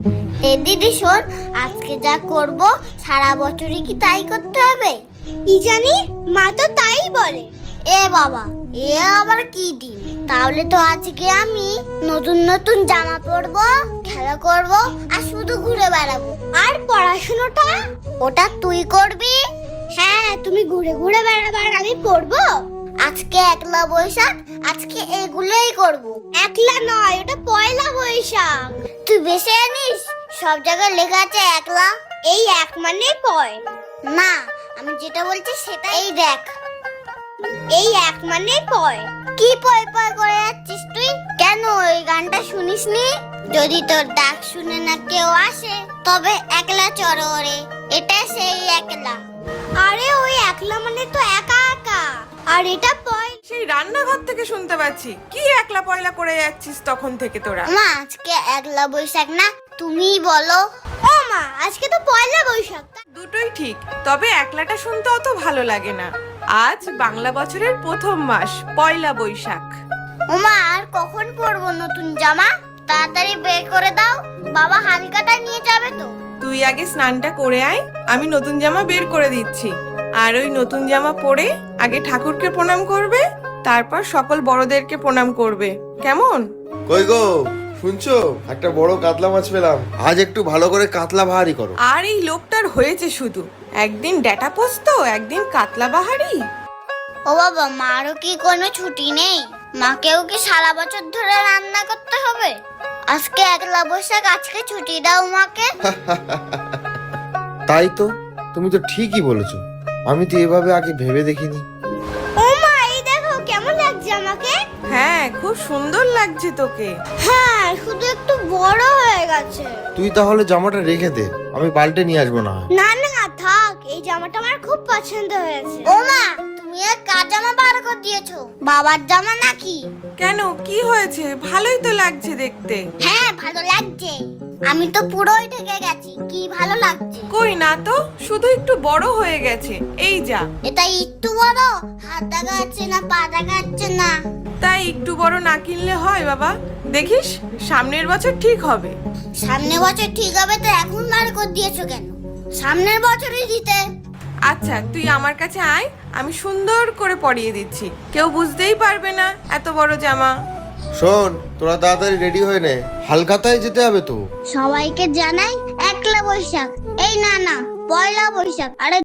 এ দিদি শোন, আজকে যা করব সারা বছরই কি তাই করতে হবে? কি জানি, মা তো তাই বলে। এ বাবা, এ আবার কি দিন? তাহলে তো আজকে আমি নতুন নতুন জামা পরবো, খেলা করব আর শুধু ঘুরে বেড়াবো। আর পড়াশোনাটা? ওটা তুই করবি। হ্যাঁ, তুমি ঘুরে ঘুরে বেড়াবার, আমি পড়বো। আজকে একলা বৈশাখ, আজকে এগুলোই করব। একলা নয়, ওটা পয়লা বৈশাখ। তুই বেশি জানিস, সব জায়গায় লেখা আছে একলা। এই এক মানে পয়। না, আমি যেটা বলছি সেটা। এই দেখ, এই এক মানে পয়। কি পয় পয় করে যাচ্ছিস তুই? কেন ওই গানটা শুনিসনি? যদি তোর ডাক শুনে না কেউ আসে, তবে একলা চররে, এটা সেই একলা। আরে ওই একলা মানে তো একা একা, আর এটা পয়। সেই রান্নাঘর থেকে শুনতে পাচ্ছি কি একলা পয়লা করে যাচ্ছিস তখন থেকে তোরা। মা, আজকে একলা বৈশাখ না, তুমিই বলো। ও মা, আজকে তো পয়লা বৈশাখ। দুটোই ঠিক, তবে একলাটা শুনতে অত ভালো লাগে না। আজ বাংলা বছরের প্রথম মাস, পয়লা বৈশাখ। ওমা, আর কখন পরবো নতুন জামা? তাড়াতাড়ি বের করে দাও, বাবা হালকাটা নিয়ে যাবে তো। তুই আগে স্নানটা করে আয়, আমি নতুন জামা বের করে দিচ্ছি। আর ওই নতুন জামা পরে আগে ঠাকুরকে প্রণাম করবে, তারপর সকল বড়দেরকে প্রণাম করবে, কেমন? কই গো, শুনছো? একটা বড় কাতলা মাছ পেলাম। আজ একটু ভালো করে কাতলা ভাহারি করো। আর এই লোকটার হয়েছে শুধু, একদিন ডেটা পোস্ত, একদিন কাতলা বাহারি। ও বাবা, মারও কি কোনো ছুটি নেই? মাকেও কি সারা বছর ধরে রান্না করতে হবে? আজকে একলা বৈশাখ, আজকে ছুটি দাও মাকে। তাই তো, তুমি তো ঠিকই বলেছো। আমি তো এভাবে আগে ভেবে দেখিনি। ও মা, এই দেখো কেমন লাগছে আমাকে। হ্যাঁ, খুব সুন্দর লাগছে তোকে। হ্যাঁ, শুধু একটু বড় হয়ে গেছে। তুই তাহলে জামাটা রেখে দে, আমি পাল্টে নিয়ে আসবো না। না না, থাক, এই জামাটা আমার খুব পছন্দ হয়েছে। ও মা, তুমি আর কার জামা বার করে দিয়েছো? বাবার জামা নাকি? কেন, কি হয়েছে? ভালোই তো লাগছে দেখতে। হ্যাঁ, ভালো লাগছে। আমি তো পুরোই ঢেকে গেছি, কি ভালো লাগছে। কই না তো, শুধু একটু বড় হয়ে গেছে, এই যা। এটা একটু বড়, হাত দেখা যাচ্ছে না, পা দেখা যাচ্ছে না। তাই একটু বড় না কিনলে হয় বাবা? দেখিস, সামনের বছর ঠিক হবে। সামনের বছর ঠিক হবে তো এখন বার করে দিয়েছো কেন? সামনের বছরই দিতে। আচ্ছা, তুই আমার কাছে আয়, আমি সুন্দর করে পরিয়ে দিচ্ছি, কেউ বুঝতেই পারবে না এত বড় জামা। শোন, তোরা তাড়াতাড়ি রেডি হয়ে নে, হালকাতায় যেতে হবে তো। সবাইকে জানাই একলা বৈশাখ। এই না না, পয়লা বৈশাখ। আরে